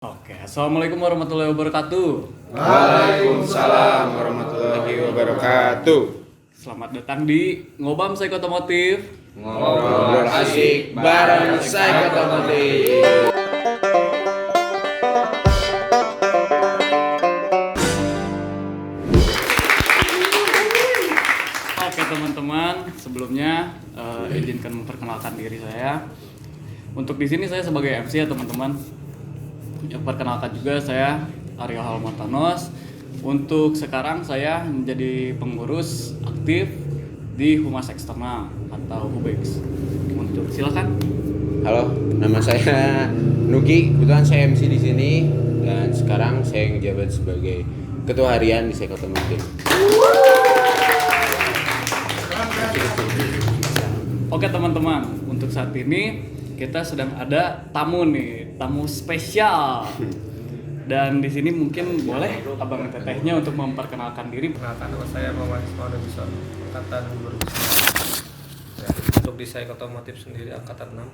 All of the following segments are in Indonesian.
Oke, assalamualaikum warahmatullahi wabarakatuh. Waalaikumsalam warahmatullahi wabarakatuh. Selamat datang di Ngobam Psych Otomotif. Ngobrol asik bareng Psych Otomotif. Oke teman-teman, sebelumnya izinkan memperkenalkan diri saya. Untuk di sini saya sebagai MC ya teman-teman. Perkenalkan juga saya Aryo Halmontanos. Untuk sekarang saya menjadi pengurus aktif di Humas Eksternal atau Hubex. Untuk silakan. Halo, nama saya Nugi. Kebetulan saya MC di sini dan sekarang saya menjabat sebagai Ketua Harian di Psych Otomotif. Oke teman-teman, untuk saat ini kita sedang ada tamu nih, tamu spesial. Dan di sini mungkin boleh Abang Tetehnya untuk memperkenalkan diri. Perkenalkan, nama saya Muhammad Ismail Bisa, angkatan 2009. Ya, untuk di Psych Otomotif sendiri angkatan 6.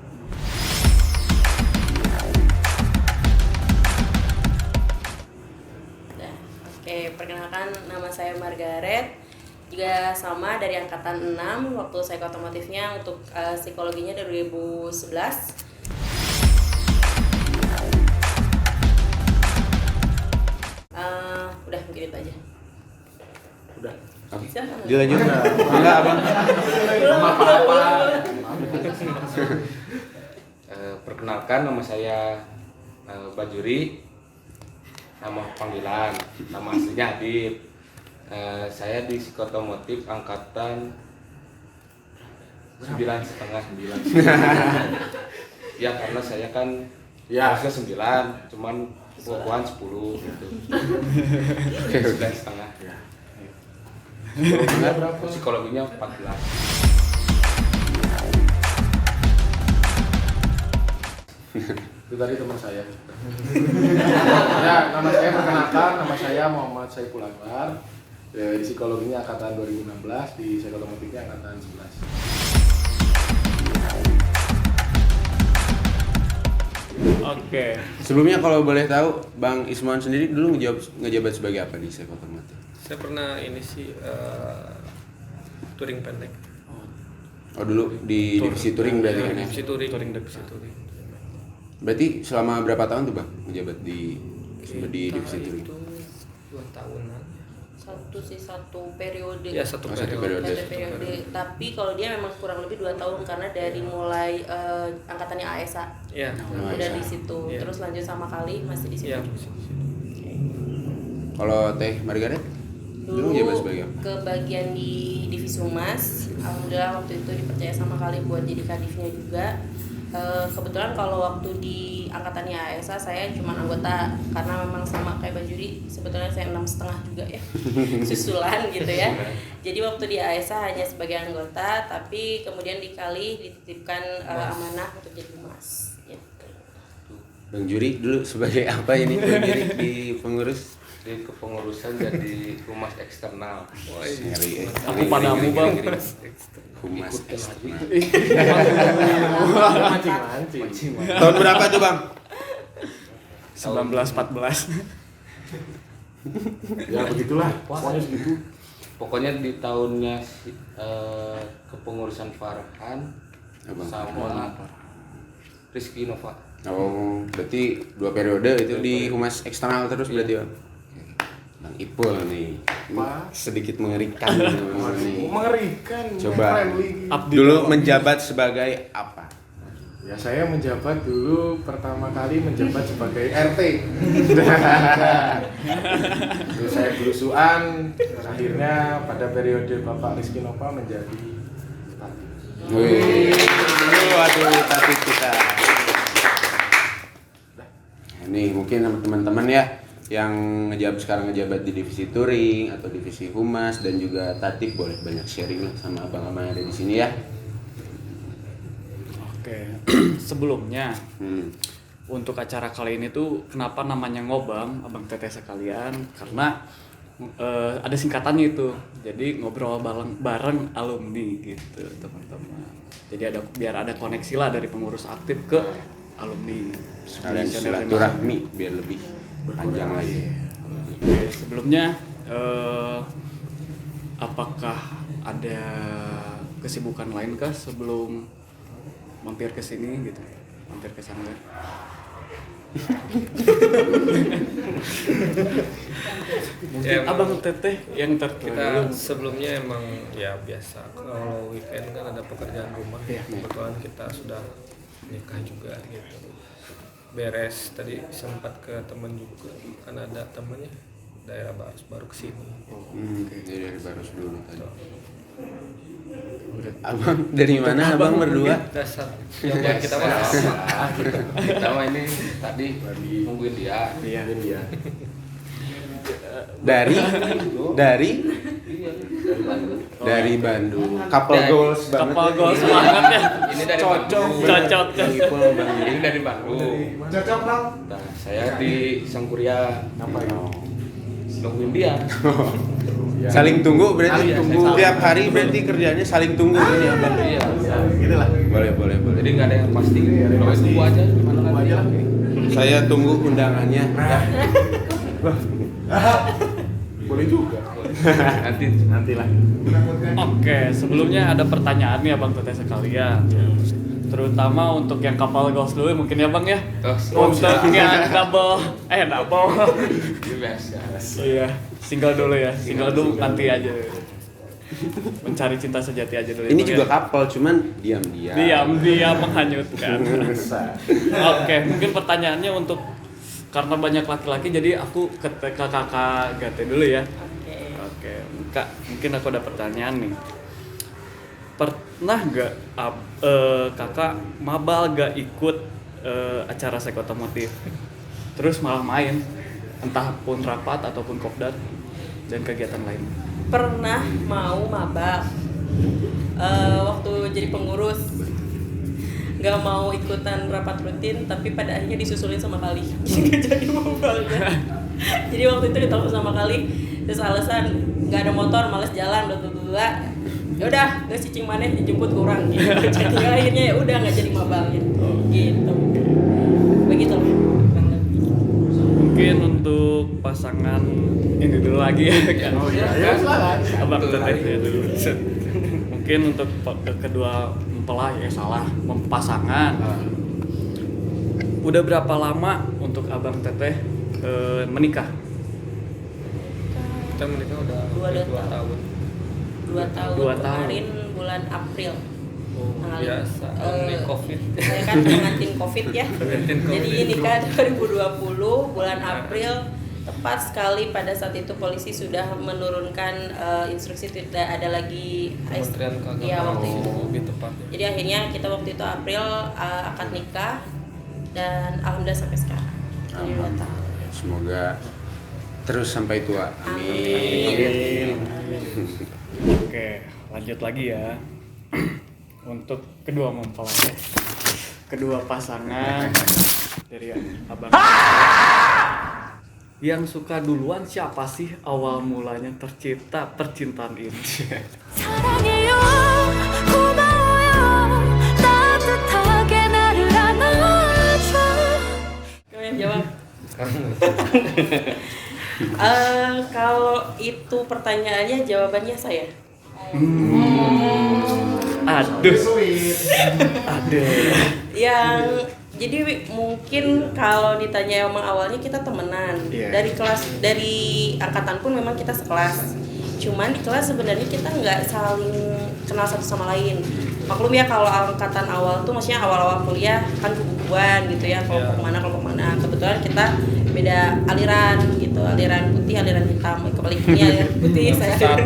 Oke, perkenalkan nama saya Margaret. Juga sama dari angkatan 6, waktu Psych Otomotifnya untuk psikologinya dari 2011. Udah mungkin itu aja. Udah. Bisa kan? Dilanjut nggak? Enggak, Abang. Perkenalkan, nama saya Bajuri, nama panggilan, nama aslinya Adit. Saya di Psikotomotif angkatan 9,5. Ya karena saya kan harusnya 9, cuman bukuan 10 gitu. 9,5. Psikologinya 14. Itu tadi teman saya. Ya, nama saya perkenalkan, nama saya Muhammad Saiful Anwar. Di psikologinya angkatan 2016, di Psych Otomotifnya angkatan 11. Oke. Sebelumnya kalau boleh tahu, Bang Isman sendiri dulu ngejabat sebagai apa di Psych Otomotif? Saya pernah ini sih touring pendek. Oh, dulu di divisi touring berarti kan ya? Divisi touring. Divisi touring. Berarti selama berapa tahun tuh Bang ngejabat di divisi touring? Itu 2 tahunan. Satu periode. Ya, satu Oh, satu periode. periode. Satu periode. Tapi kalau dia memang kurang lebih 2 tahun karena dari mulai angkatannya ASA. Iya. Udah di situ. Iya. Terus lanjut sama kali masih di situ. Iya. Kalau Teh Margaret? Dulu ngejabat sebagai apa? ke bagian di divisi humas. Alhamdulillah waktu itu dipercaya sama kali buat jadi kadifnya juga. Kebetulan kalau waktu di angkatannya ASA saya cuma anggota karena memang sama kayak Bajuri, sebetulnya saya 6,5 juga ya susulan gitu ya. Jadi waktu di ASA hanya sebagai anggota, tapi kemudian dikali dititipkan amanah untuk jadi humas gitu. Bang Juri dulu sebagai apa ini Bang Juri di pengurus? Di kepengurusan jadi humas eksternal. Ngeri ya. Aku padamu Bang. Humas eksternal. Mancing. Tahun berapa tuh Bang? 1914. Ya begitulah, pokoknya segitu. Pokoknya di tahunnya kepengurusan Farhan Abang. sama Rizky Nova. Oh, berarti 2 periode itu di humas eksternal terus berarti Bang? Bang Ipul nih, ini sedikit mengerikan nih. Mengerikan. Coba. friendly. Dulu menjabat sebagai apa? Ya saya menjabat dulu pertama kali menjabat sebagai RT. Terus saya belusuan, akhirnya pada periode Bapak Rizky Nova menjadi bupati. Wih, waduh tadi kita. Ini mungkin teman-teman ya yang sekarang ngejabat di divisi touring atau divisi humas dan juga tatip boleh banyak sharing lah sama abang-abang yang ada di sini ya. Oke. Sebelumnya untuk acara kali ini tuh kenapa namanya Ngobam, Abang Teteh sekalian? Karena ada singkatannya itu. Jadi ngobrol bareng alumni gitu, teman-teman. Jadi biar ada koneksi lah dari pengurus aktif ke alumni Sekalian Indonesia silaturahmi biar lebih panjang lagi. Oke, sebelumnya apakah ada kesibukan lain kah sebelum mampir ke sini gitu, mampir ke Sanggar? Mungkin Ya, abang teteh yang kita sebelumnya emang ya biasa kalau weekend kan ada pekerjaan rumah. Iya. Kebetulan kita sudah nikah juga gitu, beres tadi sempat ke temen juga kan ada temennya daerah baru kesini. Jadi dari Barus dulu tadi. Abang dari mana abang berdua? Dasar yang kita mah Kita mah ini tadi nungguin dia. Iya. Dia. Dari Bandung. Couple goals banget. Kapal ya. goals banget ya. Ini dari Cocok. Ini dari Bandung. Cocok bang. Nah, saya di Sangkuria nungguin dia. Saling tunggu berarti. Saling tunggu. Tiap hari berarti kerjanya saling tunggu ini abang. Iya. Gitulah. Boleh. Jadi nggak ada yang pasti. Tunggu aja gimana nanti. Saya tunggu undangannya. Boleh juga. Nantilah. Oke, sebelumnya ada pertanyaan nih abang teteh sekalian. Terutama untuk yang kapal goals dulu mungkin ya bang ya. Untuk yang double. Ini biasa. Iya, single dulu ya. Single dulu nanti aja. Mencari cinta sejati aja dulu. ya, Ini Bang, juga ya. couple cuman diam-diam. Diam menghanyutkan. Oke, mungkin pertanyaannya untuk karena banyak laki-laki jadi aku ke kakak Gate dulu ya. Oke, Kak, mungkin aku ada pertanyaan nih. Pernah gak kakak mabal gak ikut acara sek otomotif? Terus malah main, entah pun rapat ataupun kopdar dan kegiatan lain. Pernah mau maba waktu jadi pengurus, nggak mau ikutan rapat rutin, tapi pada akhirnya disusulin sama Kali. Nggak jadi mabalnya. Jadi waktu itu ditolak sama Kali, terus alasan nggak ada motor, males jalan, bla. Ya udah, nggak cicing maneh dijemput kurang gitu. Jadi akhirnya ya udah nggak jadi mabalnya. Gitu. Begitu. Mungkin untuk pasangan ini dulu lagi ya kan. Oh iya, silakan. Abang teteh ya dulu. Mungkin untuk kedua mempelai pasangan. Udah berapa lama untuk abang teteh menikah? Kita menikah udah 2 tahun. 2 tahun. Dua tahun. Kemarin bulan April. Tanggal Biasa. Ini COVID. Saya kan pengantin COVID ya. Pengantin COVID. Jadi nikah 2020 bulan April, tepat sekali pada saat itu polisi sudah menurunkan instruksi tidak ada lagi Kementerian Keagamaan. Iya, waktu itu. Lebih tepatnya. Jadi akhirnya kita waktu itu April akad nikah dan alhamdulillah sampai sekarang. Jadi 2 tahun. Semoga terus sampai tua. Amin. Oke, lanjut lagi ya. Untuk kedua mempelai, kedua pasangan dari abang. Yang suka duluan siapa sih awal mulanya tercipta percintaan ini? 사랑해요 고마워요 따뜻하게 나를 안아줘 Kalian jawab. Kalau itu pertanyaannya, jawabannya saya. Aduh, aduh. Yang jadi mungkin kalau ditanya emang awalnya kita temenan. Iya. Dari angkatan pun memang kita sekelas. Cuman di kelas sebenarnya kita nggak saling kenal satu sama lain. Maklum ya kalau angkatan awal tuh maksudnya awal-awal kuliah kan kubu-kubuan gitu ya, kelompok mana. Kebetulan kita beda aliran gitu, aliran putih, aliran hitam. Kebaliknya aliran putih saya.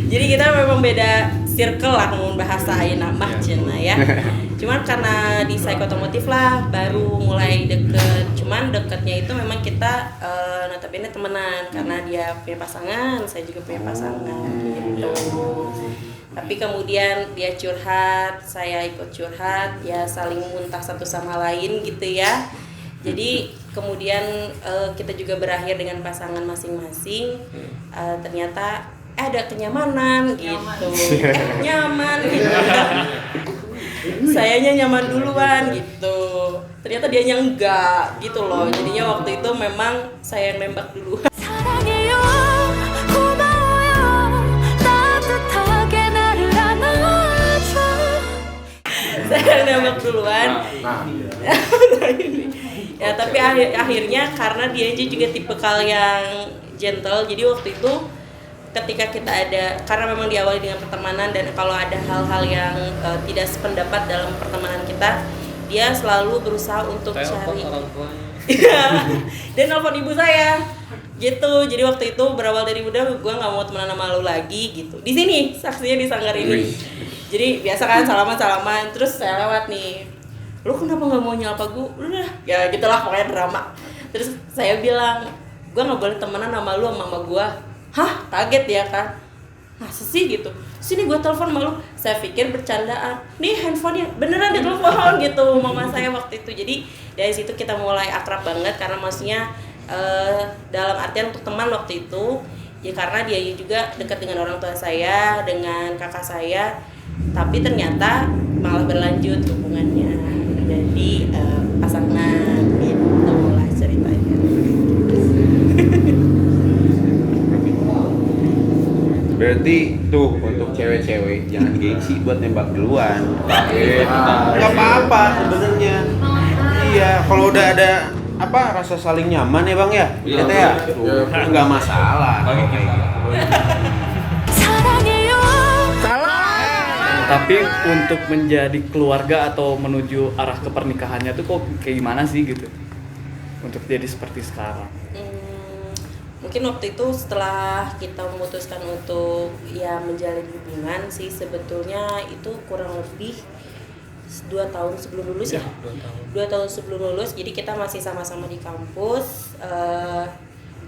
Jadi kita memang beda circle lah, ngomong bahasa ayeuna mah cenah ya. Cuman karena di psikotomotif lah baru mulai deket. Cuman deketnya itu memang kita notabene temenan karena dia punya pasangan, saya juga punya pasangan gitu. Tapi kemudian dia curhat, saya ikut curhat, ya saling muntah satu sama lain gitu ya. Jadi kemudian kita juga berakhir dengan pasangan masing-masing. Ternyata ada kenyamanan gitu, nyaman gitu. sayanya nyaman duluan gitu. Ternyata dianya enggak gitu loh. Jadinya waktu itu memang saya yang nembak duluan. 사랑해요 고마워요 따뜻하게 나를 안아줘 Saya yang nembak duluan. Nah, Ya tapi akhirnya karena dia juga tipikal yang gentle, jadi waktu itu ketika kita ada, karena memang diawali dengan pertemanan dan kalau ada hal-hal yang tidak sependapat dalam pertemanan kita, dia selalu berusaha untuk cari orang tuanya. dan nelfon ibu saya gitu. Jadi waktu itu berawal dari udah gue nggak mau temenan sama lu lagi gitu. Di sini saksinya di Sanggar ini. Jadi biasa kan salaman terus saya lewat nih, lu kenapa nggak mau nyapa gue? Udah ya gitulah pokoknya drama. Terus saya bilang gue nggak boleh temenan sama lu sama mama gue. Hah, kaget ya kan? Masa sih gitu? Sini gue telepon sama lu. Saya pikir bercandaan. Nih handphonenya beneran ditelepon gitu mama saya waktu itu. Jadi dari situ kita mulai akrab banget karena maksudnya dalam artian untuk teman waktu itu ya karena dia juga dekat dengan orang tua saya, dengan kakak saya. Tapi ternyata malah berlanjut hubungannya. Jadi pasangan gitu lah ceritanya. Berarti tuh untuk cewek-cewek jangan gengsi buat nembak duluan. Nggak apa-apa sebenarnya. Iya, kalau udah ada apa rasa saling nyaman ya bang ya, Iya, ya betul. nggak masalah. Bagi kita. 사랑해요 Tapi untuk menjadi keluarga atau menuju arah ke pernikahannya tuh kok kayak gimana sih gitu? Untuk jadi seperti sekarang. Mungkin waktu itu setelah kita memutuskan untuk ya menjalin hubungan sih sebetulnya itu kurang lebih 2 tahun sebelum lulus ya. 2 tahun sebelum lulus, jadi kita masih sama-sama di kampus.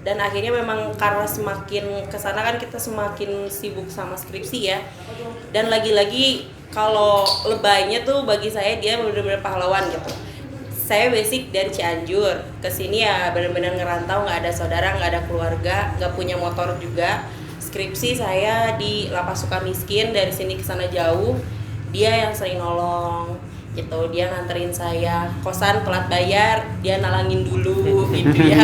Dan akhirnya memang karena semakin kesana kan kita semakin sibuk sama skripsi ya. Dan lagi-lagi kalau lebaynya tuh bagi saya dia benar-benar pahlawan gitu. Saya basic dari Cianjur ke sini ya benar-benar ngerantau, nggak ada saudara, nggak ada keluarga, nggak punya motor juga. Skripsi saya di Lapas Sukamiskin, dari sini ke sana jauh. Dia yang sering nolong gitu, dia nganterin saya kosan telat bayar, dia nalangin dulu gitu ya,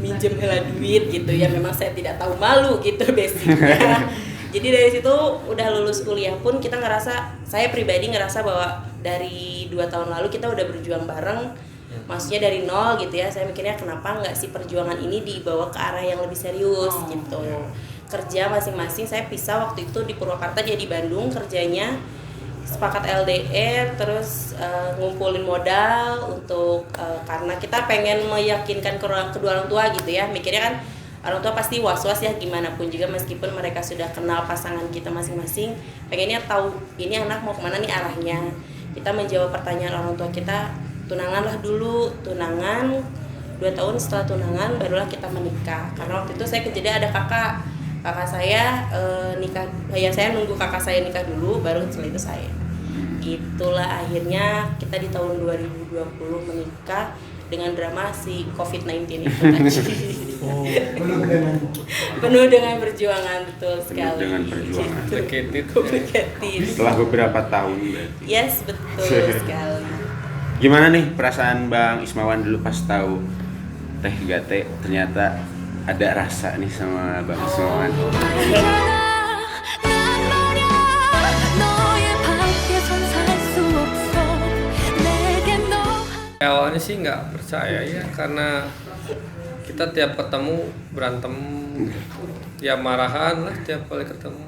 minjem hela duit gitu ya. Memang saya tidak tahu malu gitu basicnya. Jadi dari situ udah lulus kuliah pun kita ngerasa, saya pribadi ngerasa bahwa dari 2 tahun lalu kita udah berjuang bareng, maksudnya dari nol gitu ya. Saya mikirnya kenapa nggak sih perjuangan ini dibawa ke arah yang lebih serius gitu. Kerja masing-masing, saya pisah waktu itu di Purwakarta, dia di Bandung kerjanya. Sepakat LDR, terus ngumpulin modal untuk karena kita pengen meyakinkan kedua orang tua gitu ya. Mikirnya kan orang tua pasti was-was ya gimana pun juga meskipun mereka sudah kenal pasangan kita masing-masing, pengennya tahu ini anak mau kemana nih arahnya. Kita menjawab pertanyaan orang tua kita, tunangan lah dulu, tunangan 2 tahun setelah tunangan barulah kita menikah. Karena waktu itu saya kejadian ada kakak saya nikah, ya saya nunggu kakak saya nikah dulu baru setelah itu saya. Itulah akhirnya kita di tahun 2020 menikah dengan drama si COVID-19 itu tadi. Penuh dengan perjuangan, betul sekali. Dengan perjuangan. Complicated. Setelah beberapa tahun berarti. Yes, betul sekali. Gimana nih perasaan Bang Ismawan dulu pas tahu Teh Gate ternyata ada rasa nih sama Bang Ismawan? 난 말야 너의 밖에선 살 수 없어 내겐 너 Awalnya sih nggak percaya ya karena kita tiap ketemu berantem, ya marahan lah tiap kali ketemu.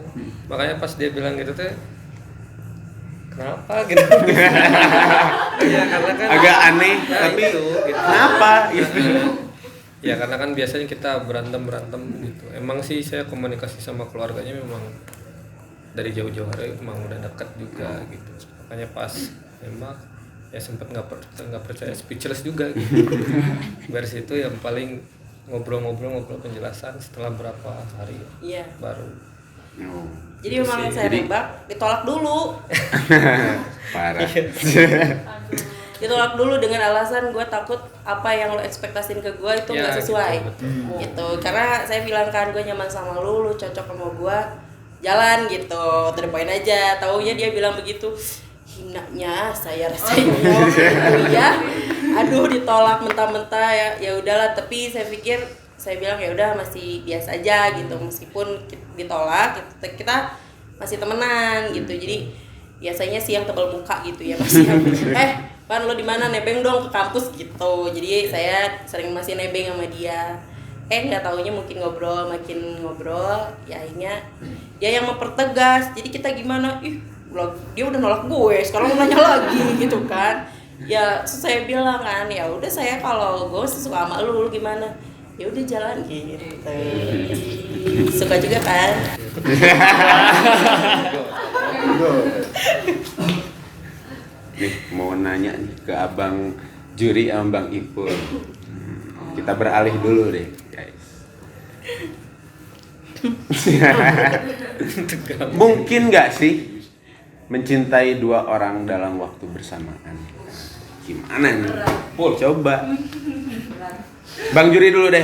Makanya pas dia bilang gitu teh, kenapa gitu? Ya karena kan Agak aneh ya, tapi itu, gitu. kenapa gitu? Ya karena kan biasanya kita berantem gitu. Emang sih saya komunikasi sama keluarganya memang dari jauh-jauh hari emang udah dekat juga gitu. Makanya pas nembak ya sempat nggak percaya, speechless juga gitu. Dari situ yang paling ngobrol penjelasan setelah berapa hari Iya. baru. Jadi memang saya nembak ditolak dulu. Parah. Ditolak dulu dengan alasan gue takut apa yang lo ekspektasin ke gue itu nggak Ya, sesuai gitu. Karena saya bilang kan gue nyaman sama lu cocok sama gue, jalan gitu, to the point aja. Taunya dia bilang begitu, hinanya saya rasanya ya, aduh ditolak mentah-mentah ya udahlah, tapi saya pikir saya bilang ya udah masih biasa aja gitu, meskipun ditolak kita masih temenan gitu. Jadi biasanya sih yang tebal muka gitu ya masih Pan lo di mana, nebeng dong ke kampus gitu. Jadi saya sering masih nebeng sama dia. Nggak taunya mungkin makin ngobrol ya akhirnya dia yang mempertegas. Jadi kita gimana, dia udah nolak gue, sekarang mau nanya lagi gitu kan. Ya saya bilang kan, ya udah saya kalau gue suka sama lu gimana, ya udah jalan gitu. Suka juga kan. Nih mau nanya nih ke Abang Juri sama Bang Ipul. Kita beralih dulu deh guys. Mungkin nggak sih mencintai dua orang dalam waktu bersamaan? Gimana nih? Pul, coba. Bang Juri dulu deh.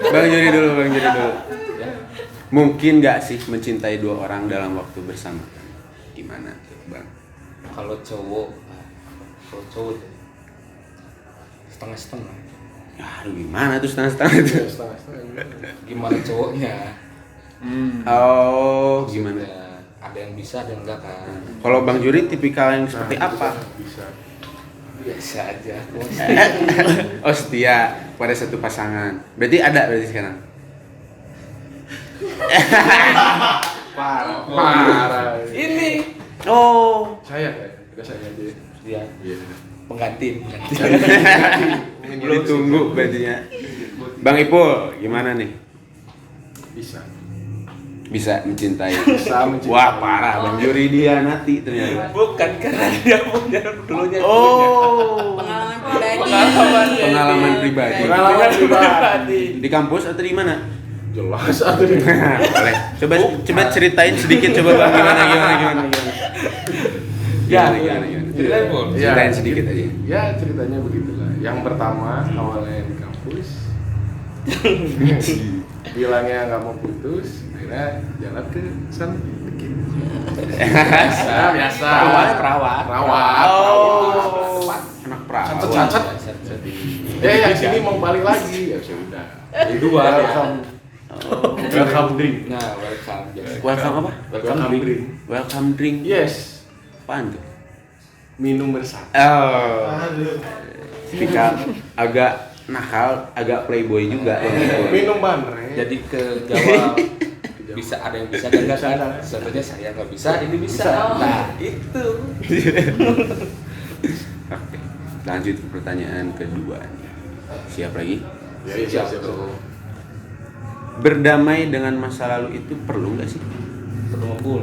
Bang Juri dulu. Mungkin nggak sih mencintai dua orang dalam waktu bersamaan? Gimana tuh, Bang? Kalau cowok setengah-setengah. Ya, aduh gimana tuh setengah-setengah itu? Gimana cowoknya? Oh, gimana? Ya, ada yang bisa, ada yang enggak kan. Kalau Bang Juri tipikal yang seperti apa? Biasa aja. Oh, setia pada satu pasangan. Berarti sekarang? Parah. Ini Oh, Saya aja. dia Iya. pengganti. belum tunggu berarti ya. Bang Ipul, gimana nih? Bisa mencintai. Wah, parah. Bang Juri dia nanti ternyata. Bukan karena dia punya dulunya. Oh, Pengalaman pribadi. pengalaman pribadi. Di kampus atau di mana? Jelas atau di Boleh. Coba ceritain sedikit coba Bang, gimana. Gimana? Ceritain, Pul. Ceritain sedikit aja. Ya ceritanya begitulah. Yang pertama awalnya di kampus, bilangnya nggak mau putus, akhirnya jalan ke sana dikit. Biasa. Perawat. Oh, anak perawat. Cacat. Yang sini mau balik lagi ya sudah. Dua ya. Welcome drink. Nah, welcome. Welcome apa? Welcome drink. Welcome drink. Yes. Apaan tuh? Minum bersama. Oh. Tipikal agak nakal, agak playboy juga. Minum banget. Jadi ke Jawa bisa ada yang bisa dan enggak kan. Sebenarnya saya nggak bisa, ini bisa. Nah, itu. Oke. Lanjut ke pertanyaan kedua. Siap lagi? Ya, siap. Berdamai dengan masa lalu itu perlu nggak sih? Perlu ngumpul.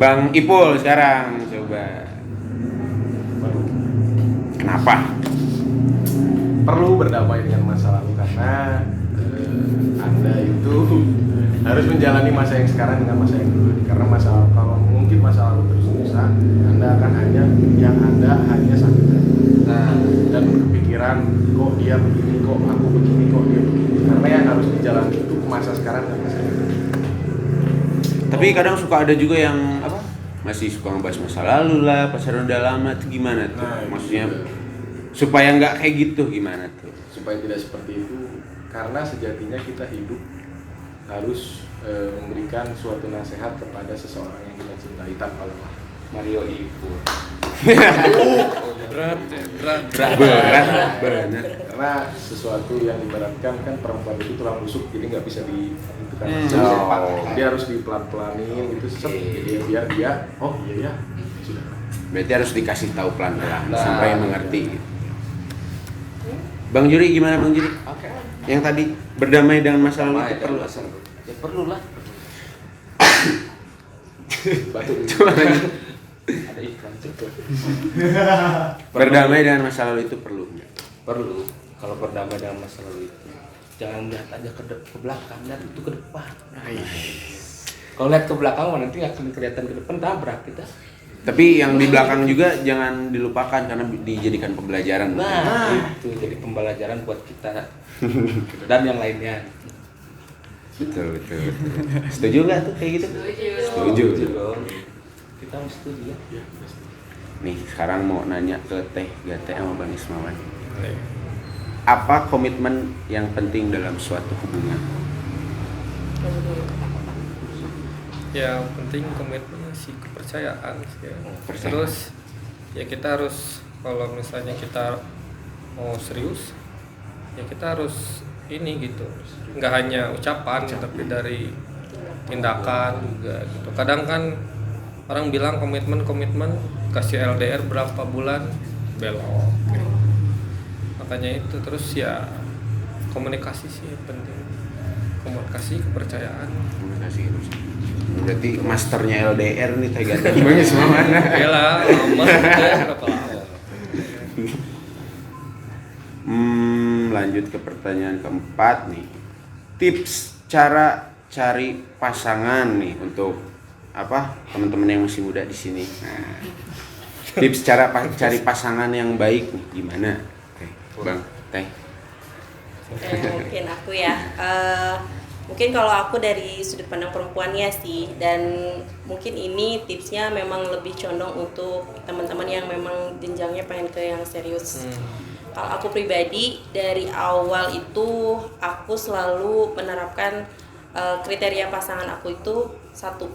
Bang Ipul sekarang coba. Kenapa? Perlu berdamai dengan masa lalu karena Anda itu harus menjalani masa yang sekarang dengan masa yang dulu. Karena kalau mungkin masa lalu terus-terusan, Anda akan hanya sakit hati. Dan kepikiran kok dia begini, kok aku begini, kok dia begini. Karena yang harus dijalani itu masa sekarang dan masa yang dulu. Tapi kadang suka ada juga yang apa? Masih suka ngebahas masa lalu lah, pacaran udah lama tuh gimana tuh? Maksudnya supaya nggak kayak gitu gimana tuh? Supaya tidak seperti itu, karena sejatinya kita hidup harus memberikan suatu nasihat kepada seseorang yang kita cintai tanpa lelah. Mario Ibu. Berat. Karena sesuatu yang diberatkan kan perempuan itu tulang rusuk, jadi nggak bisa itu kan dia harus dipelan-pelanin gitu, jadi biar dia iya sudah. Berarti harus dikasih tahu pelan-pelan sampai mengerti. Bang Juri gimana Bang Juri? Oke. Yang tadi berdamai dengan masa lalu itu perlu. Ya perlu lah. Batu Coba lagi. Ada iklan juga. Berdamai dengan masa lalu itu perlu. Perlu. Kalau berdamai dengan masa lalu itu, jangan lihat aja ke belakang, lihat itu ke depan. Kalau lihat ke belakang, nanti akan kelihatan ke depan, tabrak kita. Tapi yang di belakang juga jangan dilupakan karena dijadikan pembelajaran. Nah, itu jadi pembelajaran buat kita dan yang lainnya. Betul. Setuju nggak tuh kayak gitu? Setuju. dong. Kita harus setuju ya. Nih sekarang mau nanya ke Teh Gate sama Bang Ismawan. Apa komitmen yang penting dalam suatu hubungan? Ya penting komitmennya sih kepercayaan sih ya. Percaya. Terus ya kita harus kalau misalnya kita mau serius ya kita harus ini gitu, nggak hanya ucapan tapi dari tindakan juga gitu. Kadang kan orang bilang komitmen kasih LDR berapa bulan belok gitu. Makanya itu terus ya komunikasi sih yang penting, komunikasi kepercayaan. Komunikasi. Berarti masternya LDR nih Teh Gate Bang Ismawan. Yalah lama berapa lama. Lanjut ke pertanyaan keempat nih. Tips cara cari pasangan nih untuk apa teman-teman yang masih muda di sini. Nah, tips cara cari pasangan yang baik nih gimana? Oke, Bang, Teh. Mungkin aku ya. Mungkin kalau aku dari sudut pandang perempuannya sih, dan mungkin ini tipsnya memang lebih condong untuk teman-teman yang memang jenjangnya pengen ke yang serius. Kalau aku pribadi dari awal itu aku selalu menerapkan kriteria pasangan aku itu satu,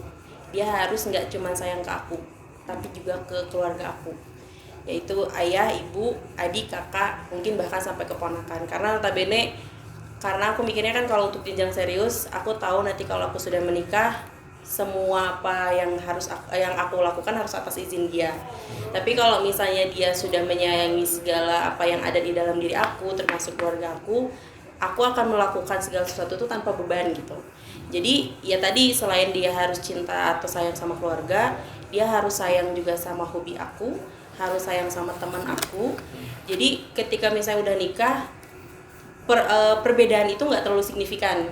dia harus nggak cuma sayang ke aku, tapi juga ke keluarga aku, yaitu ayah, ibu, adik, kakak, mungkin bahkan sampai keponakan. Karena notabene karena aku mikirnya kan kalau untuk jenjang serius, aku tahu nanti kalau aku sudah menikah, semua apa yang aku lakukan harus atas izin dia. Tapi kalau misalnya dia sudah menyayangi segala apa yang ada di dalam diri aku, termasuk keluarga aku akan melakukan segala sesuatu itu tanpa beban gitu. Jadi ya tadi selain dia harus cinta atau sayang sama keluarga, dia harus sayang juga sama hobi aku, harus sayang sama teman aku. Jadi ketika misalnya udah nikah, perbedaan itu nggak terlalu signifikan.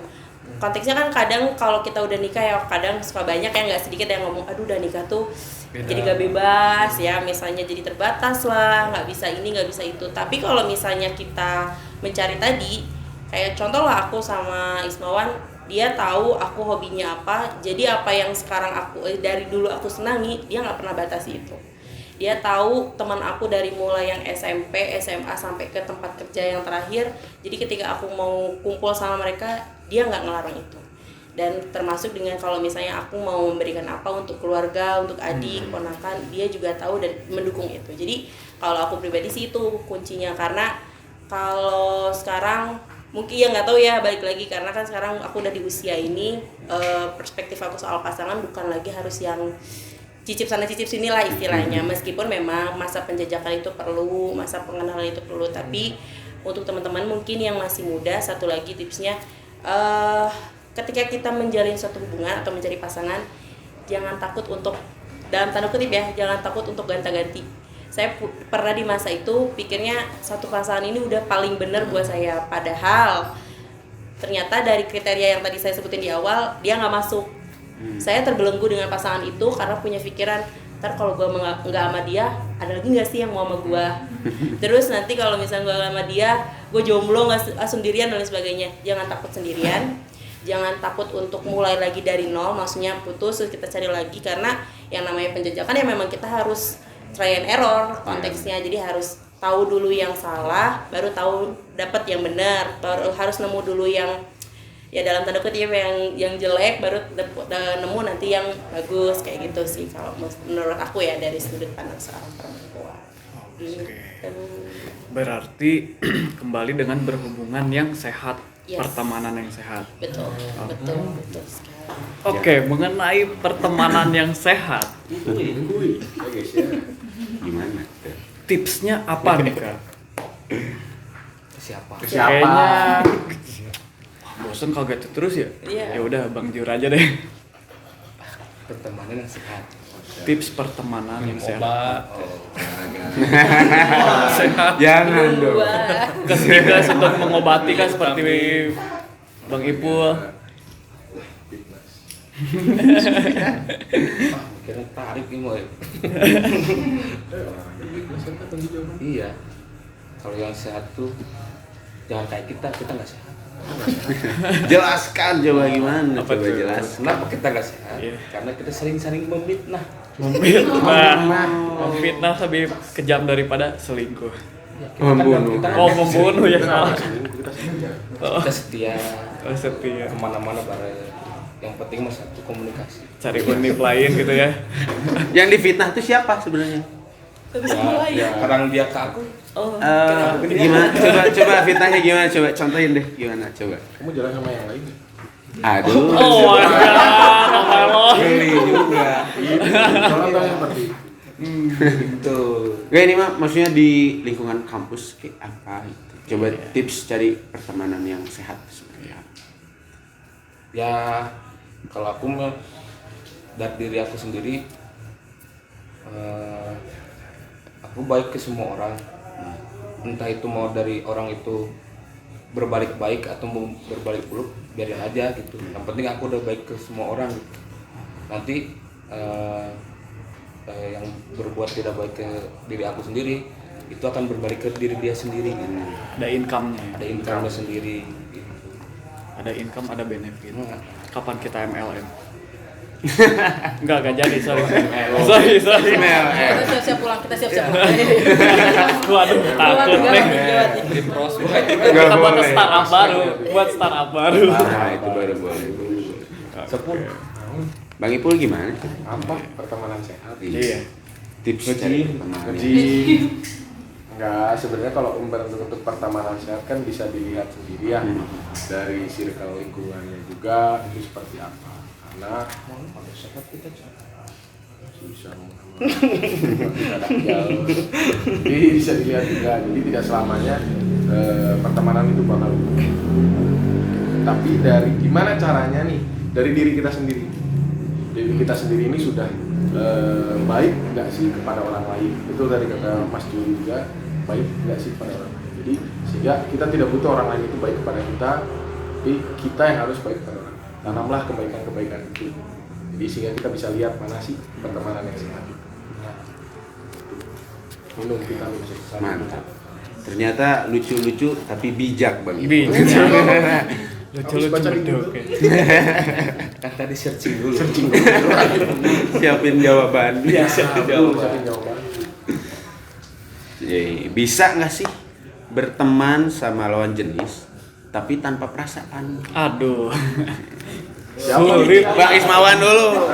Konteksnya kan kadang kalau kita udah nikah ya kadang suka banyak ya, nggak sedikit yang ngomong aduh udah nikah tuh jadi gak bebas ya, misalnya jadi terbatas lah, nggak bisa ini nggak bisa itu. Tapi kalau misalnya kita mencari tadi, kayak contoh lah aku sama Ismawan, dia tahu aku hobinya apa, jadi apa yang sekarang aku dari dulu aku senangi, dia nggak pernah batasi itu. Dia tahu teman aku dari mulai yang SMP, SMA sampai ke tempat kerja yang terakhir. Jadi ketika aku mau kumpul sama mereka, dia nggak ngelarang itu. Dan termasuk dengan kalau misalnya aku mau memberikan apa untuk keluarga, untuk adik, ponakan, dia juga tahu dan mendukung itu. Jadi kalau aku pribadi sih itu kuncinya. Karena kalau sekarang mungkin ya nggak tahu ya, balik lagi karena kan sekarang aku udah di usia ini, perspektif aku soal pasangan bukan lagi harus yang cicip sana cicip sini lah istilahnya. Meskipun memang masa penjajakan itu perlu, masa pengenalan itu perlu, tapi untuk teman-teman mungkin yang masih muda, satu lagi tipsnya, ketika kita menjalin suatu hubungan atau mencari pasangan, jangan takut untuk, dalam tanda kutip ya, jangan takut untuk gonta-ganti. Saya pernah di masa itu pikirnya satu pasangan ini udah paling bener buat saya, padahal ternyata dari kriteria yang tadi saya sebutin di awal, dia nggak masuk. Saya terbelenggu dengan pasangan itu karena punya pikiran, ntar kalau gue nggak sama dia, ada lagi nggak sih yang mau sama gue? Terus nanti kalau misalnya gue sama dia, gue jomblo nggak sendirian dan lain sebagainya. Jangan takut sendirian, jangan takut untuk mulai lagi dari nol, maksudnya putus terus kita cari lagi, karena yang namanya penjajakan ya memang kita harus try and error konteksnya. Jadi harus tahu dulu yang salah, baru tahu dapat yang benar, baru harus nemu dulu yang ya dalam tanda kutip yang jelek, baru nemu nanti yang bagus, kayak gitu sih kalau menurut aku ya dari sudut pandang seorang perempuan. Berarti kembali dengan berhubungan yang sehat, Yes. pertemanan yang sehat. Betul sekali. Oke, mengenai pertemanan yang sehat, Gimana? tipsnya apa nih Kak? Siapa? Kayaknya bosan kalau gitu terus ya. Iya. Ya udah Bang Jur aja deh. Pertemanan yang sehat. Tips pertemanan yang sehat. Obat. Jangan dong. Ketiga untuk mengobati kan seperti Bang Ipul. Kira tarik nih mau. Iya. Kalau yang sehat tuh jangan kayak kita nggak sehat. Jelaskan coba gimana? Apa Coba tuh? jelas. Kenapa kita nggak sehat? Iya. Karena kita sering-sering memfitnah. Memfitnah lebih kejam daripada selingkuh. Membunuh. Oh, membunuh ya salah. Kita setia Oh, setia. kemana-mana bareng. Yang penting mah satu komunikasi. Cari univ lain gitu ya. Yang difitnah itu siapa sebenarnya? Ya, orang dia ke aku. Gimana? Coba fitnahnya gimana? Coba contohin deh gimana? Coba. Kamu jalan sama yang lain. Aduh. Oh my god, apa lo? Geli juga. Contohnya seperti Gitu. Gak ini mah maksudnya di lingkungan kampus kayak apa gitu. Coba tips cari pertemanan yang sehat seperti apa? Ya kalau aku mah dari diri aku sendiri, aku baik ke semua orang. Entah itu mau dari orang itu berbalik baik atau mau berbalik buruk, biarin aja gitu. Yang penting aku udah baik ke semua orang. Nanti yang berbuat tidak baik ke diri aku sendiri itu akan berbalik ke diri dia sendiri. Ada income-nya ya. Ada income-nya sendiri. Gitu. Ada income, ada benefit. Hmm. Kapan kita MLM? Enggak jadi, sorry. Sorry. Kita siap-siap pulang, kita siap-siap pulang. Waduh, takut nih. Di prospek. Kita buat startup baru. Ah, itu baru boleh. Sepuluh. Bang Ipul gimana? apa pertemanan sehat? Iya. Tips cari pertemanan. Enggak, sebenarnya kalau untuk pertemanan sehat kan bisa dilihat sendiri ya dari circle lingkungannya juga itu seperti apa. Karena kalau sehat kita susah jadi bisa dilihat juga. Jadi tidak selamanya pertemanan itu bakal buruk. Tapi dari gimana caranya nih? Dari diri kita sendiri. Diri kita sendiri ini sudah baik nggak sih kepada orang lain? Itu dari kata Mas Juli juga, baik nggak sih kepada orang lain? Jadi sehingga kita tidak butuh orang lain itu baik kepada kita, tapi kita yang harus baik kepada orang. Tanamlah kebaikan-kebaikan itu. Jadi sehingga kita bisa lihat mana sih pertemanan yang sehat itu. Minum vitamin C. Mantap. Ternyata lucu-lucu tapi bijak Bang Ipul. Lucu-lucu baca di beduk. Kan tadi searching dulu. Siapin jawaban. Iya, siapin jawaban. Jawaban. Bisa nggak sih berteman sama lawan jenis tapi tanpa perasaan? Aduh. Sulit. Bang Ismawan dulu.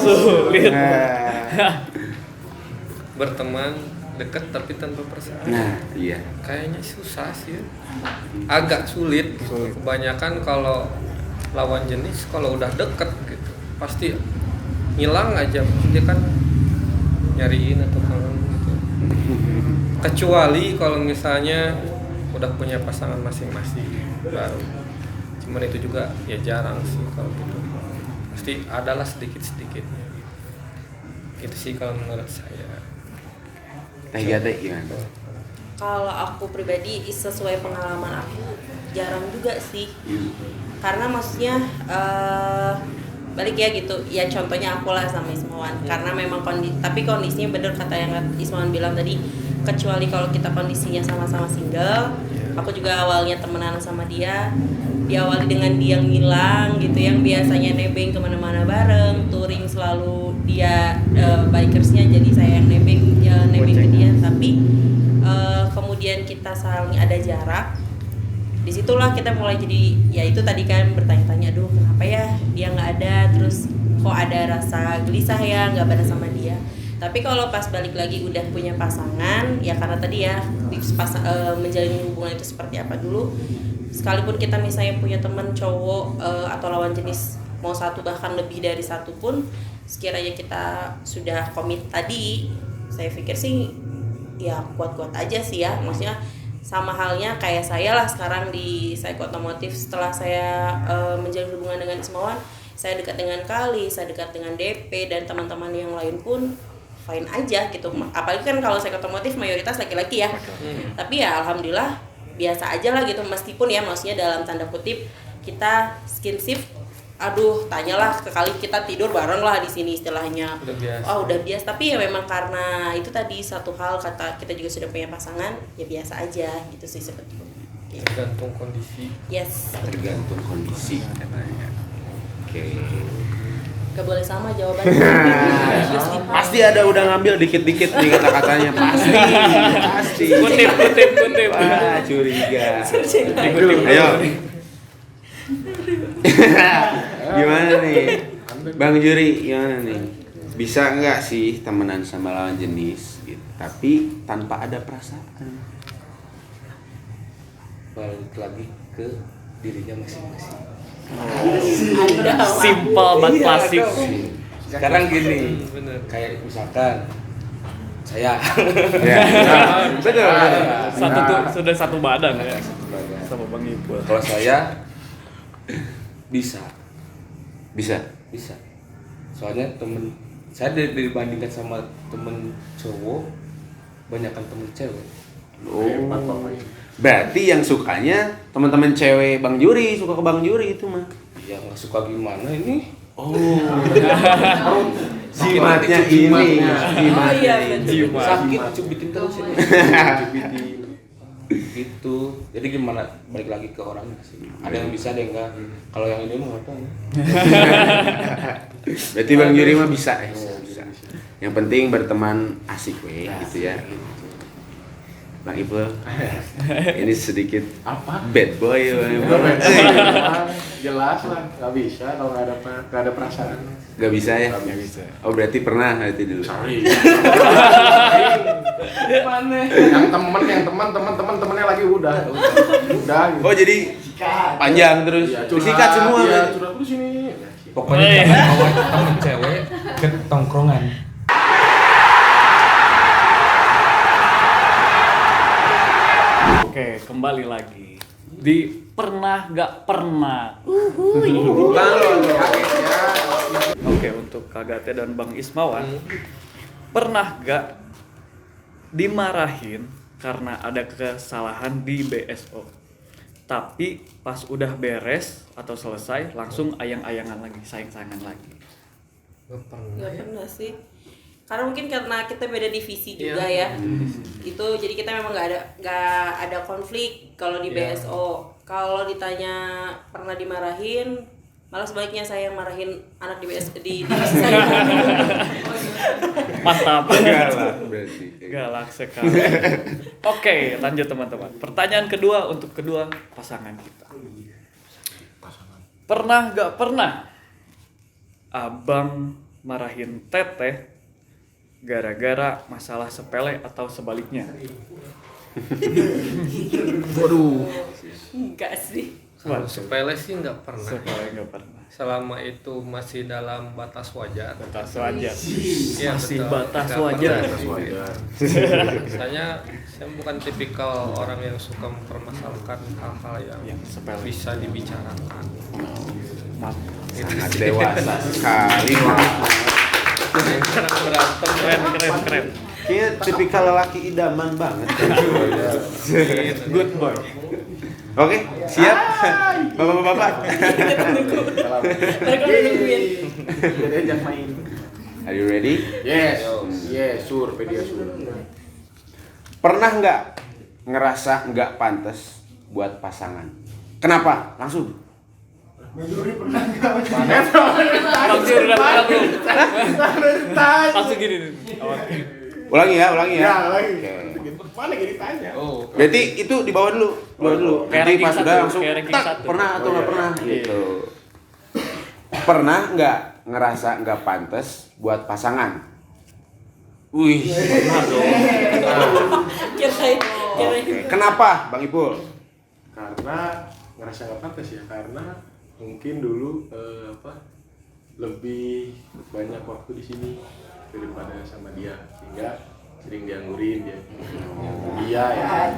Sulit. Berteman dekat tapi tanpa perasaan. Nah, iya. Kayaknya susah sih. Agak sulit gitu. Kebanyakan kalau lawan jenis kalau udah deket gitu pasti ngilang aja, dia kan nyariin atau kangen gitu. Kecuali kalau misalnya udah punya pasangan masing-masing baru. Cuman itu juga ya jarang sih kalau gitu. Pasti adalah sedikit-sedikitnya. Gitu sih kalau menurut saya. Teh Gate gimana? Kalau aku pribadi sesuai pengalaman aku jarang juga sih. Karena maksudnya balik ya gitu. Ya contohnya aku lah sama Ismawan. Karena memang tapi kondisinya bener kata yang Ismawan bilang tadi, kecuali kalau kita kondisinya sama-sama single. Aku juga awalnya temenan sama dia. Diawali dengan dia ngilang gitu, yang biasanya nebeng kemana-mana bareng, touring selalu dia bikersnya, jadi saya yang nebeng ke dia. Tapi kemudian kita saling ada jarak. Disitulah kita mulai jadi ya itu tadi kan bertanya-tanya, aduh kenapa ya dia nggak ada, terus kok ada rasa gelisah ya nggak bareng sama dia. Tapi kalau pas balik lagi udah punya pasangan, ya karena tadi ya tips menjalin hubungan itu seperti apa dulu. Sekalipun kita misalnya punya teman cowok atau lawan jenis mau satu bahkan lebih dari satu pun, sekiranya kita sudah komit tadi, saya pikir sih ya kuat-kuat aja sih ya. Maksudnya sama halnya kayak saya lah sekarang di Psycho Otomotif. Setelah saya menjalin hubungan dengan Ismawan, saya dekat dengan Kali, saya dekat dengan DP dan teman-teman yang lain pun fine aja gitu. Apalagi kan kalau Psycho Otomotif mayoritas laki-laki ya. Tapi ya alhamdulillah biasa aja lah gitu, meskipun ya maksudnya dalam tanda kutip kita skinship, aduh tanyalah sekali kita tidur bareng lah di sini istilahnya. Udah biasa. Oh udah biasa, tapi ya memang karena itu tadi satu hal kata kita juga sudah punya pasangan, ya biasa aja gitu sih sebetulnya. Tergantung kondisi. Yes. Tergantung kondisi katanya. Oke. Gak boleh sama jawabannya. Pasti ada udah ngambil dikit-dikit nih kata-katanya pasti. Kutip. Wah, curiga. Ayo. Gimana nih? Bang Juri, gimana nih? Bisa nggak sih temenan sama lawan jenis gitu, tapi tanpa ada perasaan? Balik lagi ke dirinya masing-masing. Simple but klasik. Sekarang gini, Bener. kayak misalkan saya Ya, betul. Satu tuh sudah satu badan ya. Sama Bang Ipul. kalau saya bisa Bisa. soalnya temen saya dibandingkan sama temen cowok banyakkan temen cewek. Hebat Bapak ini. Berarti yang sukanya teman-teman cewek Bang Juri, suka ke Bang Juri itu mah. Ya nggak suka gimana ini. Oh. Jimatnya ini. Oh iya, betul. Sakit cubitin terus ini. Gitu. Jadi gimana balik lagi ke orangnya sih. Ada yang bisa, ada yang enggak. Kalau yang ini mah apa? Berarti Bang Juri mah bisa ya. Bisa. Yang penting berteman asik weh gitu ya. Bang Ipul, ini sedikit Apa? bad boy ya. Jelas lah, nggak bisa kalau nggak ada perasaan. Gak bisa ya? Nggak bisa. Oh berarti pernah berarti dulu. Sorry. Yang temennya lagi udah gitu. Oh jadi panjang terus, Iya, disikat semua. Iya, berarti. curhat terus ini. Pokoknya jangan bawa temen cewek ke tongkrongan. Oke, kembali lagi di pernah gak pernah. Oke, untuk Kak Gate dan Bang Ismawan, pernah gak dimarahin karena ada kesalahan di BSO, tapi pas udah beres atau selesai langsung ayang-ayangan lagi, sayang-sayangan lagi? Gak pernah sih. Karena mungkin karena kita beda divisi juga ya. Itu jadi kita memang nggak ada konflik kalau di BSO. Kalau ditanya pernah dimarahin, malah sebaliknya saya yang marahin anak di BSO di divisi saya. Mantap. Galak berarti. Galak sekali. Oke, lanjut teman-teman. Pertanyaan kedua untuk kedua pasangan kita. Pernah gak pernah abang marahin teteh gara-gara masalah sepele atau sebaliknya? Waduh. Enggak sih. Kalau sepele sih nggak pernah. Sepele gak pernah. Selama itu masih dalam batas wajar. Batas wajar. Iya, Masih betul. batas Nggak wajar. pernah. Saya bukan tipikal orang yang suka mempermasalahkan hal-hal yang Yang sepele. bisa dibicarakan. Maaf. Sangat dewasa sekali. Jarang berantem. Keren. Kayaknya tipikal lelaki idaman banget. Good boy. Oke, siap? Bapak-bapak. Mereka udah nungguin. Jadi jangan main. Are you ready? Yes, sur, pedia sur. Pernah nggak ngerasa nggak pantas buat pasangan? Kenapa? Langsung. Bang Jur udah pernah belum? Langsung gini nih. Ulangi ya. Ya, lagi. Oke. Mana jadi tanya? Oh, Berarti itu di bawah dulu. Kayak Nanti ranking pas satu, udah langsung kayak ranking tak, satu. pernah atau nggak pernah Iya. gitu. Pernah nggak ngerasa nggak pantas buat pasangan? Wih, pernah dong. Kirain. Oke. Kenapa, Bang Ipul? Karena ngerasa nggak pantas ya, karena mungkin dulu lebih banyak waktu di sini daripada sama dia, sehingga sering dianggurin dia. Iya ya.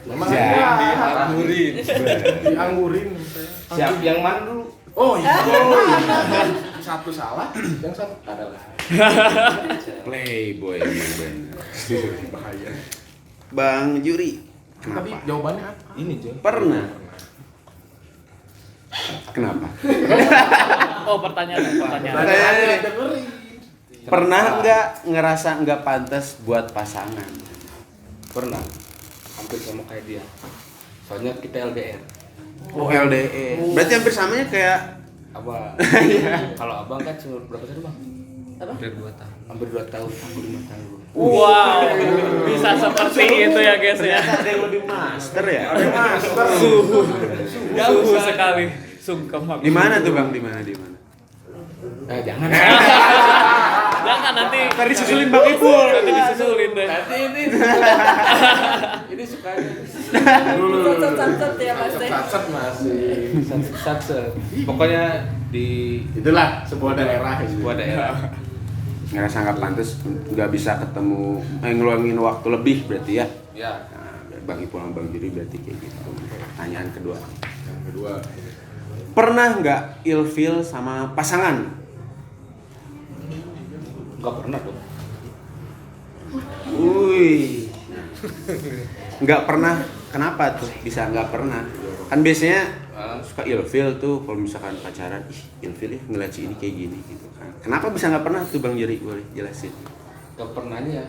Memang Dianggurin. dianggurin saya. Siap yang mana dulu? Oh iya. Satu salah, yang satu adalah Playboy emang bener. bahaya. Bang Juri, Tapi kenapa? jawabannya apa? Ini Jo. Pernah. Kenapa? Oh, pertanyaan. Pertanyaannya, pernah nggak ngerasa nggak pantas buat pasangan? Pernah. Hampir sama kayak dia. Soalnya kita LDR. Oh, LDE. Berarti hampir samanya kayak Abang. Kalau abang kan cuma berapa tahun bang? Apa? Hampir 2 tahun. Hampir 2 tahun, aku 5 tahun. Wow, bisa seperti itu ya guys ya. ternyata ada yang lebih master ya. Jauh sekali. Sungkem aku. Di mana tuh Bang? Di mana? Jangan. Jangan nanti. Tadi susulin Bang Ipul. Nanti disusulin deh. Nanti ini sukanya. Cacat ya Mas Teh. Cacat masih. Satset. Pokoknya di Itulah sebuah daerah. sebuah daerah. Ngerasa nggak pantas, nggak bisa ketemu, ngeluangin waktu lebih berarti ya. Ya. Nah, Bang Ipul sama Bang Juri berarti kayak gitu. Pertanyaan kedua. Yang kedua. Pernah nggak ilfeel sama pasangan? Enggak pernah dong. Wih. Nggak pernah. Kenapa tuh bisa nggak pernah? Kan biasanya suka ilfeel tuh kalau misalkan pacaran, ilfeel ya ngeliat si ini kayak gini gitu kan. Kenapa bisa nggak pernah tuh Bang Juri? Boleh jelasin? Enggak pernahnya.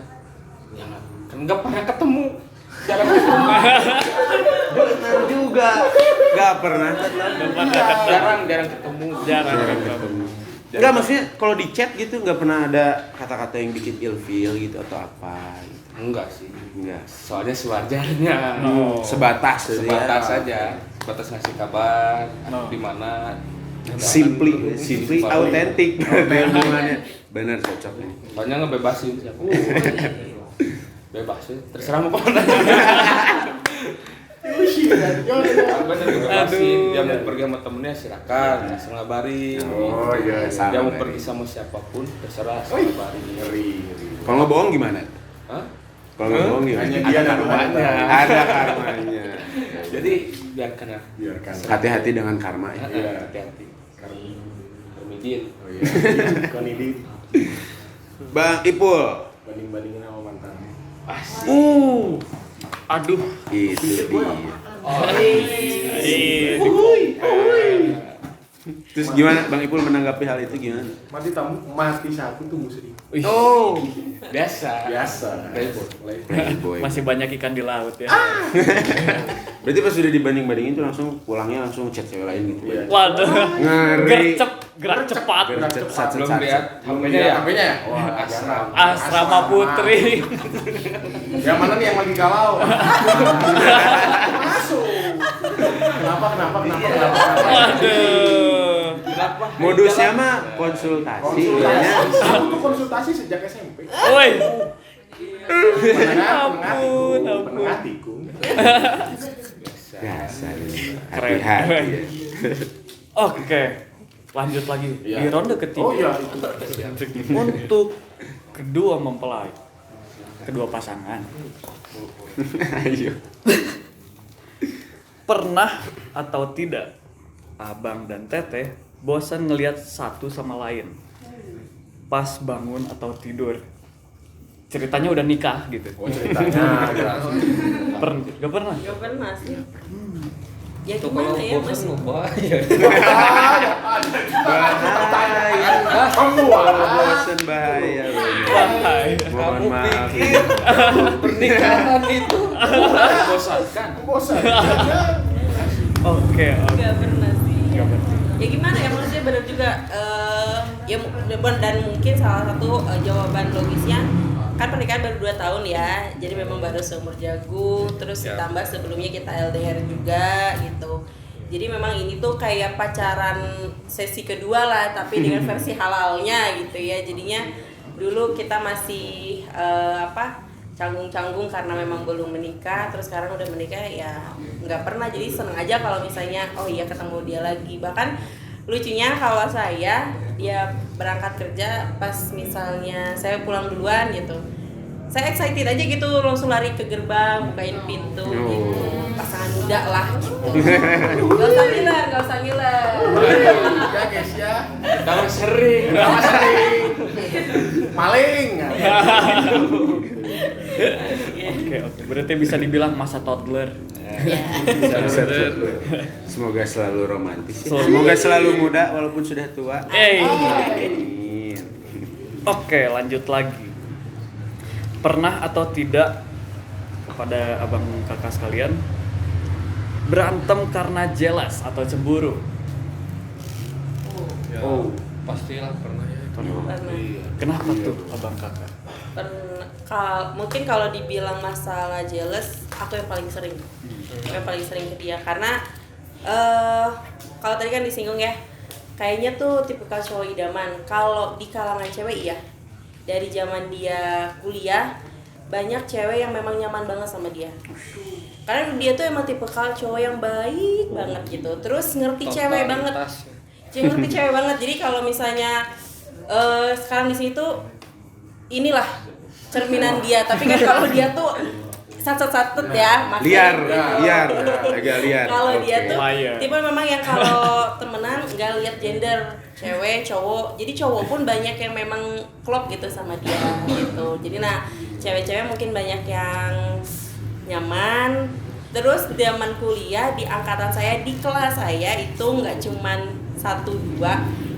Ya kan enggak pernah ketemu. Jarang ketemu. Benar juga. Nggak pernah. Jarang ketemu. Jarang. Enggak, maksudnya kalau di chat gitu nggak pernah ada kata-kata yang bikin ilfeel gitu atau apa gitu. Enggak sih. Enggak. Soalnya sewajarnya. Sebatas gitu ya. Sebatas saja. Sebatas ngasih kabar di mana. Simply autentik hubungannya. Benar cocok nih. Soalnya ngebebasin siapa. Bebas sih. Terserah mau kemana. Bener ngebebasin. Dia mau pergi sama temennya silakan. Langsung ngabarin. Oh iya. Dia mau pergi sama siapapun terserah langsung ngabarin. Ngeri. Kalau ngebohong gimana? Hah? Kalau ngebohong gimana? Hanya dia dan karmanya. Ada karmanya. Jadi biarkan lah. Biarkan. Hati-hati dengan karma ya. Iya. Hati-hati. Karena. Permidin. Oh iya. Bukan ini. Bang Ipul. Banding-bandingin sama mantan. Aduh. Itu dia. Terus gimana Bang Ipul menanggapi hal itu gimana? Mati satu tunggu sedih. Oh, Biasa. Playboy. playboy. Masih banyak ikan di laut ya. Berarti pas sudah dibanding-bandingin tuh langsung pulangnya langsung chat cewek lain gitu ya. Waduh. Ngeri. Gerak cepat. Belum lihat HP-nya ya? HP-nya ya? Wah, asram. Asrama Putri. Yang mana nih yang lagi galau? Masuk. Kenapa? Waduh. Modusnya mah konsultasi. Ya. Aku tuh konsultasi sejak SMP. Woi. Ampun. Tikung. Biasa. Keren. Hati-hati. ya. Oke. Lanjut lagi di ronde ketiga. Oh iya itu. Untuk kedua mempelai, kedua pasangan, Ayo. pernah atau tidak abang dan teteh bosan ngelihat satu sama lain pas bangun atau tidur? Ceritanya udah nikah gitu. Oh ceritanya. Gak pernah? Gak pernah sih. Ya Itu gimana kalau ya bosan Mas? mau bahaya. Kalau bosan bahaya. Bahaya. Mohon maaf. Pernikahan itu membosankan. Bosan. Oke. Gak pernah sih. Gak pernah. Ya gimana ya maksudnya benar juga dan mungkin salah satu jawaban logisnya kan pernikahan baru 2 tahun ya, jadi memang baru seumur jagung, terus ditambah sebelumnya kita LDR juga gitu. Jadi memang ini tuh kayak pacaran sesi kedua lah, tapi dengan versi halalnya gitu ya. Jadinya dulu kita masih canggung-canggung karena memang belum menikah, terus sekarang udah menikah ya nggak pernah. Jadi seneng aja kalau misalnya oh iya ketemu dia lagi. Bahkan lucunya kalau saya dia berangkat kerja pas misalnya saya pulang duluan gitu, saya excited aja gitu langsung lari ke gerbang bukain pintu gitu, pasangan muda lah gitu. Gak usah ngiler Ya guys ya. Kalau sering. Maling. Oke. Berarti bisa dibilang masa toddler. Semoga selalu romantis. Ya. Semoga selalu muda walaupun sudah tua. Amin. Oke, lanjut lagi. Pernah atau tidak kepada abang kakak sekalian berantem karena jealous atau cemburu? Ya, Oh. pastilah pernah ya. Pernah. Kenapa tuh abang kakak? Mungkin kalau dibilang masalah jealous, aku yang paling sering. Yang paling sering ke dia karena kalau tadi kan disinggung ya, kayaknya tuh tipikal cowok idaman. Kalau di kalangan cewek iya, dari zaman dia kuliah banyak cewek yang memang nyaman banget sama dia. Karena dia tuh emang tipikal cowok yang baik banget gitu. Terus ngerti cewek banget. Ngerti cewek banget. Jadi kalau misalnya sekarang di sini tuh inilah cerminan dia. Tapi kan kalau dia tuh satut ya, Liar, gitu. liar, agak liar. Kalau dia Oke. tuh Liar. tipe memang yang kalau temenan nggak lihat gender, cewek, cowok. Jadi cowok pun banyak yang memang klop gitu sama dia gitu. Jadi nah, cewek-cewek mungkin banyak yang nyaman. Terus zaman kuliah di angkatan saya, di kelas saya itu nggak cuman 1-2,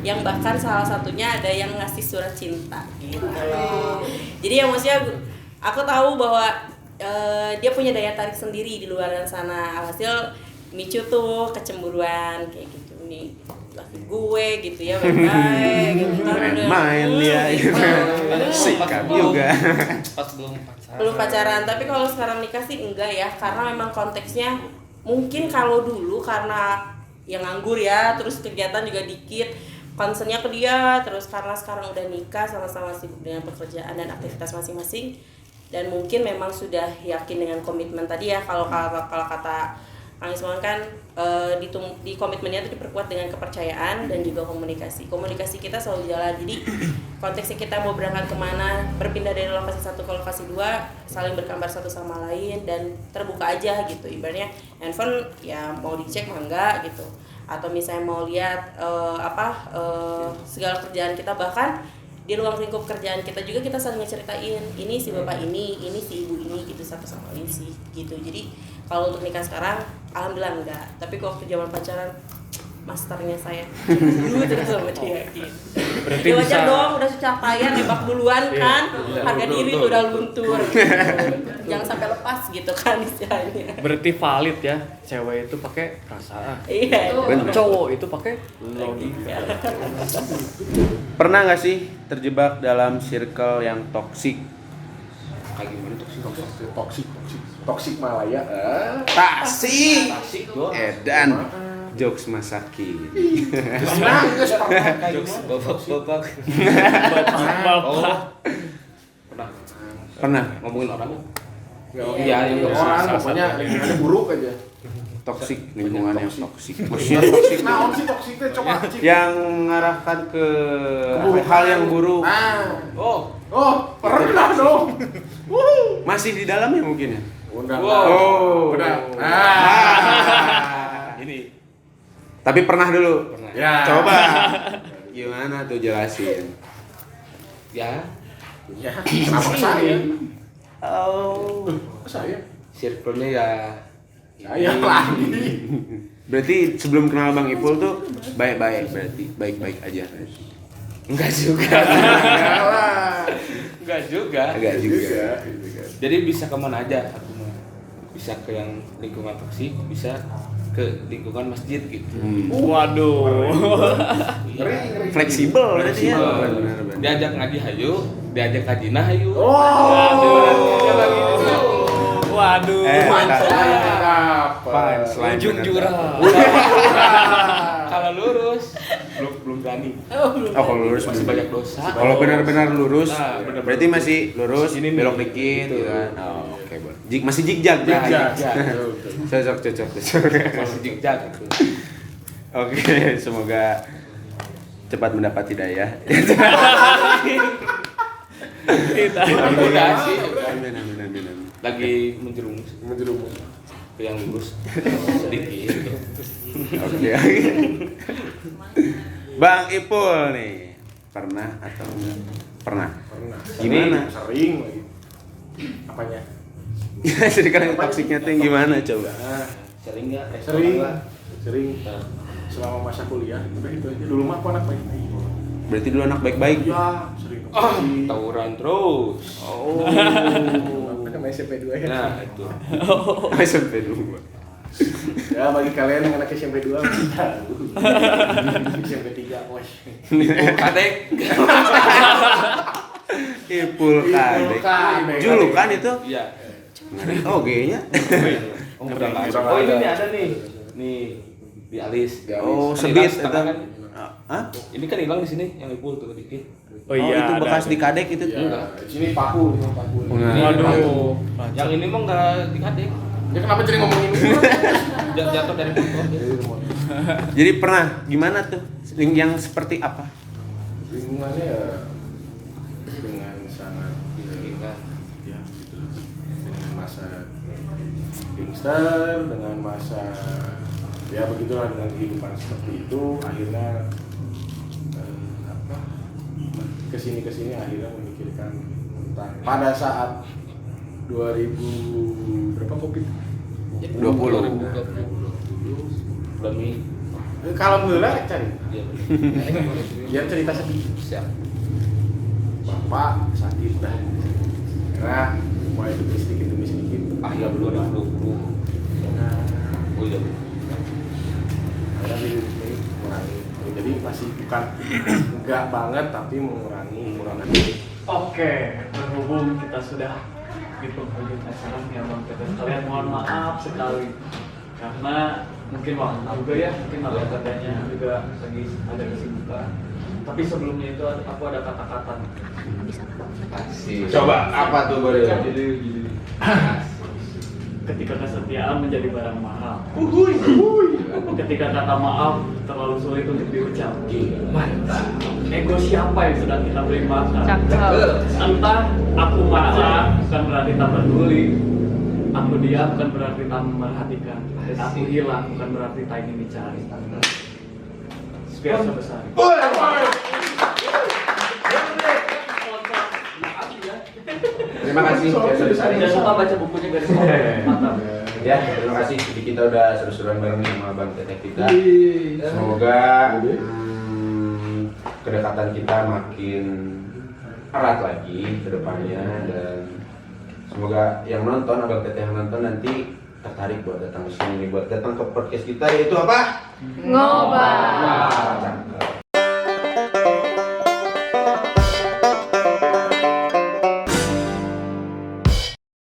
yang bahkan salah satunya ada yang ngasih surat cinta gitu loh. Jadi ya maksudnya aku tahu bahwa dia punya daya tarik sendiri di luar sana. Alhasil micu tuh kecemburuan kayak gitu nih, laki gue gitu ya, baik gitu kan udah Main dia gitu. Sikat juga. Pas belum pacaran. belum pacaran. Tapi kalau sekarang nikah sih enggak ya, karena memang konteksnya mungkin kalau dulu karena yang nganggur ya, terus kegiatan juga dikit, concernnya ke dia. Terus karena sekarang udah nikah, sama-sama sibuk dengan pekerjaan dan aktivitas masing-masing, dan mungkin memang sudah yakin dengan komitmen tadi ya. Kalau kata Kang Ismail kan di komitmennya itu diperkuat dengan kepercayaan dan juga komunikasi kita selalu jalan. Jadi konteksnya kita mau berangkat kemana, berpindah dari lokasi satu ke lokasi dua, saling berkabar satu sama lain dan terbuka aja gitu. Ibaratnya handphone ya mau dicek mah enggak gitu, atau misalnya mau lihat segala kerjaan kita, bahkan di ruang lingkup kerjaan kita juga kita saling ngeceritain, ini si bapak ini si ibu ini gitu, satu sama lain sih gitu. Jadi kalau untuk nikah sekarang alhamdulillah enggak, tapi waktu zaman pacaran masternya saya dulu terus sama dia gitu. Berarti Ya wajar bisa- dong, udah susah payah nembak duluan kan, harga diri tuh udah luntur gitu. Jangan sampai lepas gitu kan istilahnya. Berarti valid ya, cewek itu pakai perasaan. Iya. Dan cowok itu pakai logika. Pernah nggak sih terjebak dalam circle yang toksik? Kayak gimana tuh sih? Toksik Malaya. Tasik. Asik doang. Edan. Jokes Masaki. Nangis Jokes bapak-bapak. Bapak. Pernah Pernah ngomongin orang? Iya, yang orang pokoknya lingkungannya buruk aja. toksik, lingkungan yang toksik. Maksudnya Maksudnya toksik naon sih toksiknya coba cik. yang mengarahkan ke hal yang buruk. Nah. Oh, pernah dong. Masih di dalamnya mungkin ya. Udah. Oh. Udah. Ini. Tapi pernah dulu. Pernah. Ya. Coba. Gimana tuh jelasin? Ya, Ya, kenapa saya? Oh. Saya. circle-nya ya Saya lagi. Berarti sebelum kenal Bang Ipul tuh baik-baik berarti, baik-baik aja. enggak juga. Yalah. Enggak juga. Agak juga. Jadi bisa kemana aja aku mah. Bisa ke yang lingkungan toksik, bisa ke lingkungan masjid gitu. Waduh. Iya. Fleksibel berarti ya. Fleksibel. Benar-benar. Diajak ngaji hayu, diajak kaji nah hayu. Waduh. Selain Ujung jurang. Kalau lurus belum berani. Oh, kalau lurus Masih banyak dosa. Kalau benar-benar lurus, Nah, benar-benar berarti masih lurus, Sini nih. belok dikit, Gitu. gitu kan. Oh, oke, boleh. Masih jigjag, Ya, ya. zigzag. Cocok. Masih zigzag gitu. Oke, semoga cepat mendapat hidayah. Udah sih. Amin. Lagi menjerumus ke yang lurus sedikit. Oke. Bang Ipul nih, pernah atau enggak? Pernah. Gimana? Sering lagi. Apanya? Jadi kan yang toksiknya tuh yang gimana coba? Sering nggak? Sering. Selama masa kuliah, udah itu aja. Dulu mah aku anak baik-baik. Berarti dulu anak baik-baik. Ya, sering. Tawuran terus. Oh. Kan SMP 2 ya. Nah itu. SMP dulu. Ya bagi kalian yang anak SMP 2 mesti tahu. SMP 3 bos. Kadek. Ipul kadek. Julukan itu? Iya. Oh, G-nya. Oh, oh ini nih ada nih. Nih di alis. Oh, Kan sebit hilang itu. kan. Hah? Ini kan hilang di sini yang Ipul tuh dikit. Oh iya, itu ada. bekas di kadek itu. Ya, sini paku, ini paku. Waduh. Yang ini mah enggak dikadek. Ya kenapa jadi ngomongin ini? Jatuh dari motor. Jadi pernah gimana tuh? Yang seperti apa? Lingkungannya ya dengan sangat Ingat. ya gitu dengan masa gangster, dengan masa ya begitulah, dengan kehidupan seperti itu akhirnya apa kesini akhirnya memikirkan tentang pada saat 2000 berapa Covid 20. Bulan Mei. kalau mulai cari Iya. biar cerita sedikit. Siap. Bapak sakit dah karena mulai demi sedikit Akhir 2020. Oh iya. akhirnya diri ini mengurangi. Jadi masih bukan enggak banget tapi mengurangi. Oke, berhubung kita sudah di penghujung acara nih abang teteh sekalian, mohon maaf sekali karena mungkin waktu juga ya, mungkin abang tetehnya juga lagi ada kesibukan. Tapi sebelumnya itu aku ada kata-kata. Coba apa tuh boleh? Ketika kesetiaan menjadi barang mahal. Ketika kata maaf terlalu sulit untuk diucap. Mantap. Ego siapa yang sedang kita beri makan? Entah aku marah bukan berarti tak peduli. Aku diam bukan berarti tak memperhatikan. Dan aku hilang bukan berarti tak ingin dicari. Biar sebesar. Terima kasih. Jangan lupa baca bukunya garis bawah. Mantap. Ya, terima kasih. Jadi kita udah seru-seruan bareng nih sama Bang Teteh kita. Semoga kedekatan kita makin erat lagi ke depannya, dan semoga yang nonton, Abang Teteh yang nonton nanti tertarik buat datang ke sini, buat datang ke podcast kita, yaitu apa? Ngobrol. Cakep.